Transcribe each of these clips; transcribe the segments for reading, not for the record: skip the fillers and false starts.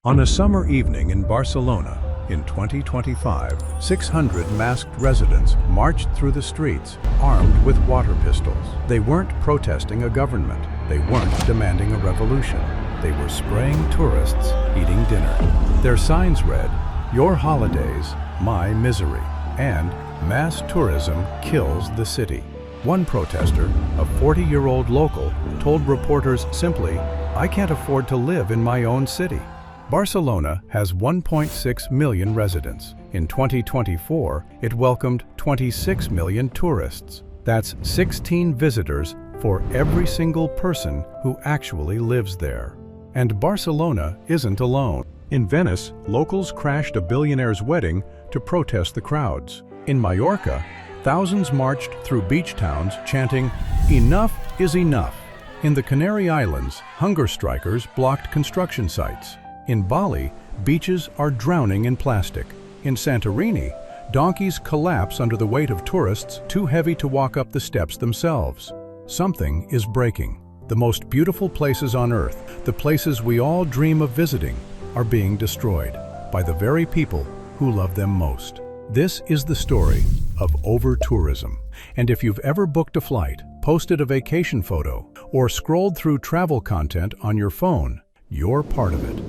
On a summer evening in Barcelona in 2025, 600 masked residents marched through the streets armed with water pistols. They weren't protesting a government. They weren't demanding a revolution. They were spraying tourists eating dinner. Their signs read, "Your holidays, my misery," and "Mass tourism kills the city." One protester, a 40-year-old local, told reporters simply, "I can't afford to live in my own city." Barcelona has 1.6 million residents. In 2024, it welcomed 26 million tourists. That's 16 visitors for every single person who actually lives there. And Barcelona isn't alone. In Venice, locals crashed a billionaire's wedding to protest the crowds. In Mallorca, thousands marched through beach towns chanting, "Enough is enough." In the Canary Islands, hunger strikers blocked construction sites. In Bali, beaches are drowning in plastic. In Santorini, donkeys collapse under the weight of tourists too heavy to walk up the steps themselves. Something is breaking. The most beautiful places on Earth, the places we all dream of visiting, are being destroyed by the very people who love them most. This is the story of over-tourism. And if you've ever booked a flight, posted a vacation photo, or scrolled through travel content on your phone, you're part of it.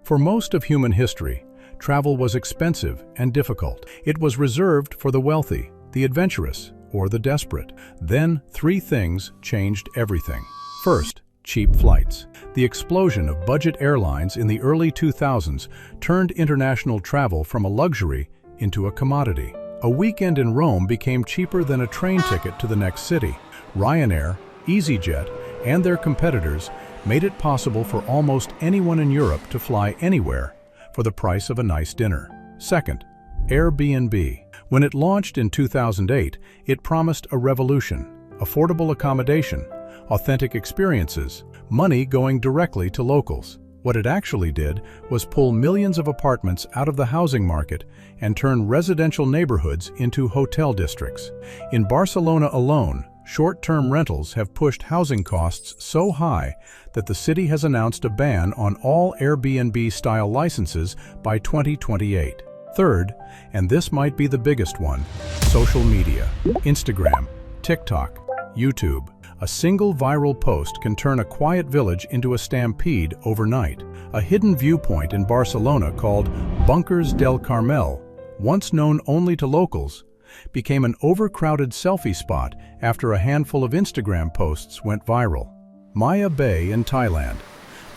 For most of human history, travel was expensive and difficult. It was reserved for the wealthy, the adventurous, or the desperate. Then, three things changed everything. First, cheap flights. The explosion of budget airlines in the early 2000s turned international travel from a luxury into a commodity. A weekend in Rome became cheaper than a train ticket to the next city. Ryanair, EasyJet, and their competitors made it possible for almost anyone in Europe to fly anywhere for the price of a nice dinner. Second, Airbnb. When it launched in 2008, it promised a revolution: affordable accommodation, authentic experiences, money going directly to locals. What it actually did was pull millions of apartments out of the housing market and turn residential neighborhoods into hotel districts. In Barcelona alone, short-term rentals have pushed housing costs so high that the city has announced a ban on all Airbnb-style licenses by 2028. Third, and this might be the biggest one, social media. Instagram, TikTok, YouTube. A single viral post can turn a quiet village into a stampede overnight. A hidden viewpoint in Barcelona called Bunkers del Carmel, once known only to locals, became an overcrowded selfie spot after a handful of Instagram posts went viral. Maya Bay in Thailand.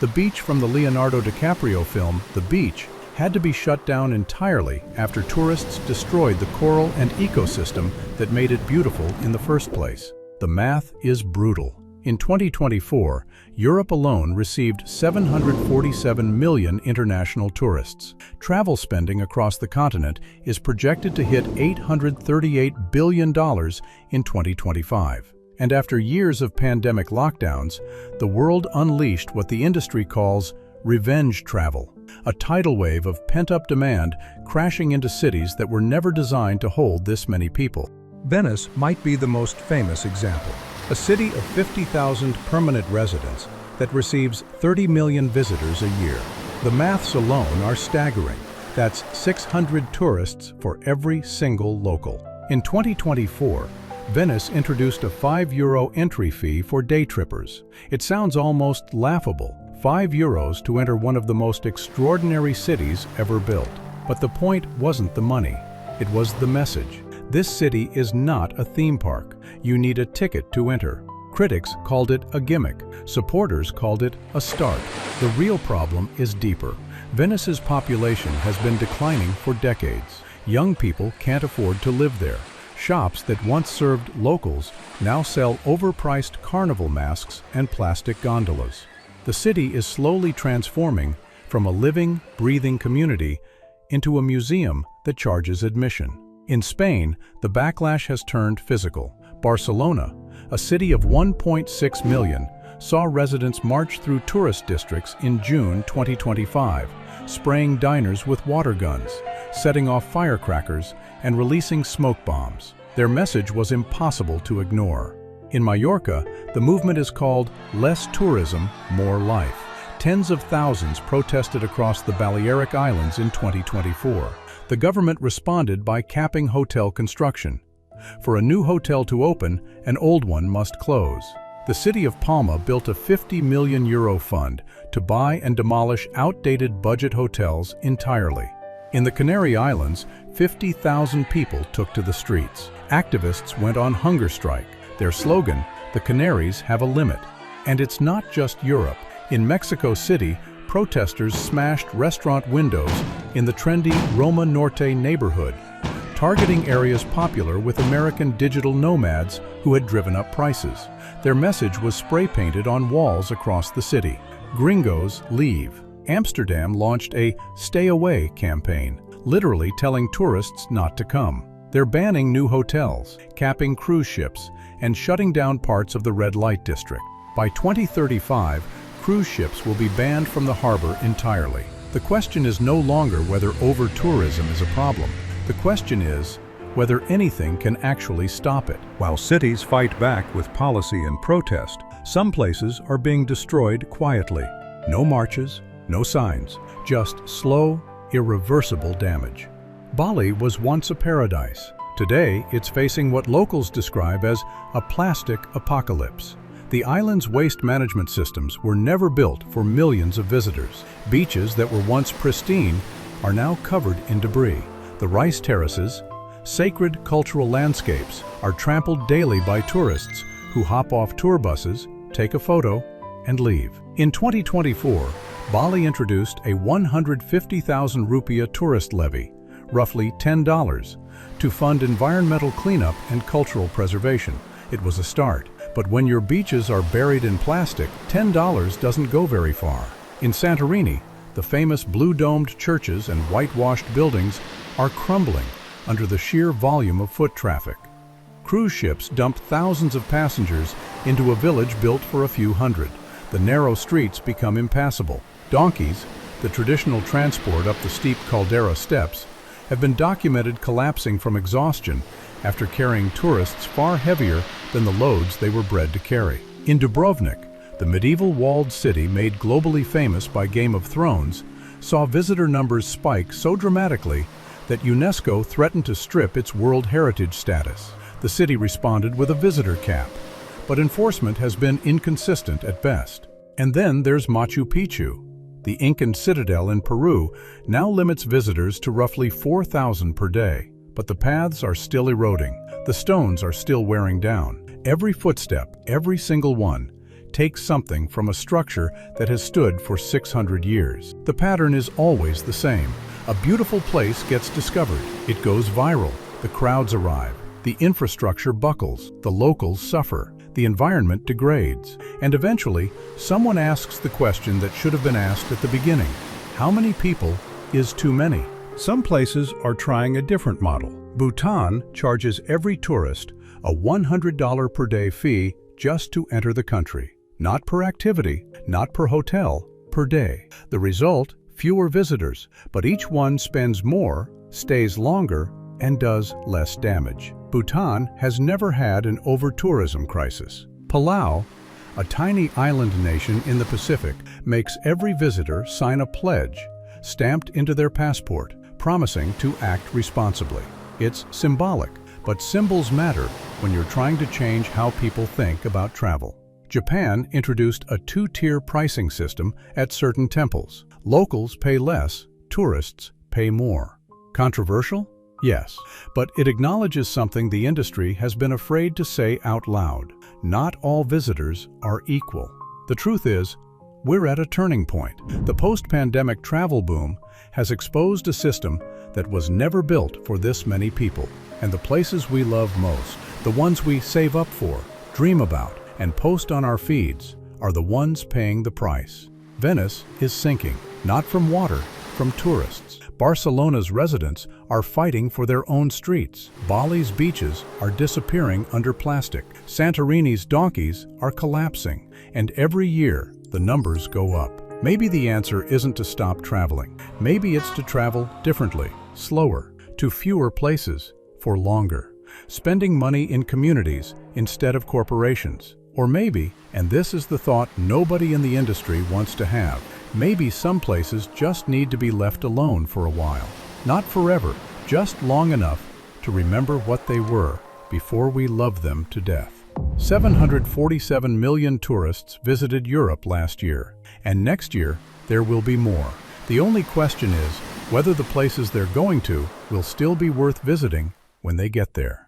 The beach from the Leonardo DiCaprio film The Beach had to be shut down entirely after tourists destroyed the coral and ecosystem that made it beautiful in the first place. The math is brutal. In 2024, Europe alone received 747 million international tourists. Travel spending across the continent is projected to hit $838 billion in 2025. And after years of pandemic lockdowns, the world unleashed what the industry calls revenge travel, a tidal wave of pent-up demand crashing into cities that were never designed to hold this many people. Venice might be the most famous example. A city of 50,000 permanent residents that receives 30 million visitors a year. The maths alone are staggering. That's 600 tourists for every single local. In 2024, Venice introduced a €5 entry fee for day trippers. It sounds almost laughable, €5 to enter one of the most extraordinary cities ever built. But the point wasn't the money, it was the message. This city is not a theme park. You need a ticket to enter. Critics called it a gimmick. Supporters called it a start. The real problem is deeper. Venice's population has been declining for decades. Young people can't afford to live there. Shops that once served locals now sell overpriced carnival masks and plastic gondolas. The city is slowly transforming from a living, breathing community into a museum that charges admission. In Spain, the backlash has turned physical. Barcelona, a city of 1.6 million, saw residents march through tourist districts in June 2025, spraying diners with water guns, setting off firecrackers, and releasing smoke bombs. Their message was impossible to ignore. In Mallorca, the movement is called Less Tourism, More Life. Tens of thousands protested across the Balearic Islands in 2024. The government responded by capping hotel construction. For a new hotel to open, an old one must close. The city of Palma built a €50 million fund to buy and demolish outdated budget hotels entirely. In the Canary Islands, 50,000 people took to the streets. Activists went on hunger strike. Their slogan, "The Canaries have a limit." And it's not just Europe. In Mexico City, protesters smashed restaurant windows in the trendy Roma Norte neighborhood, targeting areas popular with American digital nomads who had driven up prices. Their message was spray-painted on walls across the city. Gringos leave. Amsterdam launched a "Stay Away" campaign, literally telling tourists not to come. They're banning new hotels, capping cruise ships, and shutting down parts of the red light district. By 2035, cruise ships will be banned from the harbor entirely. The question is no longer whether over-tourism is a problem. The question is whether anything can actually stop it. While cities fight back with policy and protest, some places are being destroyed quietly. No marches, no signs, just slow, irreversible damage. Bali was once a paradise. Today, it's facing what locals describe as a plastic apocalypse. The island's waste management systems were never built for millions of visitors. Beaches that were once pristine are now covered in debris. The rice terraces, sacred cultural landscapes, are trampled daily by tourists who hop off tour buses, take a photo, and leave. In 2024, Bali introduced a 150,000 rupiah tourist levy, roughly $10, to fund environmental cleanup and cultural preservation. It was a start, but when your beaches are buried in plastic, $10 doesn't go very far. In Santorini, the famous blue-domed churches and whitewashed buildings are crumbling under the sheer volume of foot traffic. Cruise ships dumped thousands of passengers into a village built for a few hundred. The narrow streets become impassable. Donkeys, the traditional transport up the steep caldera steps, have been documented collapsing from exhaustion after carrying tourists far heavier than the loads they were bred to carry. In Dubrovnik, the medieval walled city made globally famous by Game of Thrones, saw visitor numbers spike so dramatically that UNESCO threatened to strip its World Heritage status. The city responded with a visitor cap, but enforcement has been inconsistent at best. And then there's Machu Picchu. The Incan citadel in Peru now limits visitors to roughly 4,000 per day, but the paths are still eroding. The stones are still wearing down. Every footstep, every single one, takes something from a structure that has stood for 600 years. The pattern is always the same. A beautiful place gets discovered. It goes viral. The crowds arrive. The infrastructure buckles. The locals suffer. The environment degrades. And eventually, someone asks the question that should have been asked at the beginning. How many people is too many? Some places are trying a different model. Bhutan charges every tourist a $100 per day fee just to enter the country. Not per activity, not per hotel, per day. The result? Fewer visitors, but each one spends more, stays longer, and does less damage. Bhutan has never had an over-tourism crisis. Palau, a tiny island nation in the Pacific, makes every visitor sign a pledge, stamped into their passport, promising to act responsibly. It's symbolic, but symbols matter when you're trying to change how people think about travel. Japan introduced a two-tier pricing system at certain temples. Locals pay less, tourists pay more. Controversial? Yes, but it acknowledges something the industry has been afraid to say out loud. Not all visitors are equal. The truth is, we're at a turning point. The post-pandemic travel boom has exposed a system that was never built for this many people. And the places we love most, the ones we save up for, dream about, and post on our feeds, are the ones paying the price. Venice is sinking, not from water, from tourists. Barcelona's residents are fighting for their own streets. Bali's beaches are disappearing under plastic. Santorini's donkeys are collapsing. And every year, the numbers go up. Maybe the answer isn't to stop traveling. Maybe it's to travel differently, slower, to fewer places, for longer. Spending money in communities instead of corporations. Or maybe, and this is the thought nobody in the industry wants to have, maybe some places just need to be left alone for a while. Not forever, just long enough to remember what they were before we love them to death. 747 million tourists visited Europe last year, and next year there will be more. The only question is whether the places they're going to will still be worth visiting when they get there.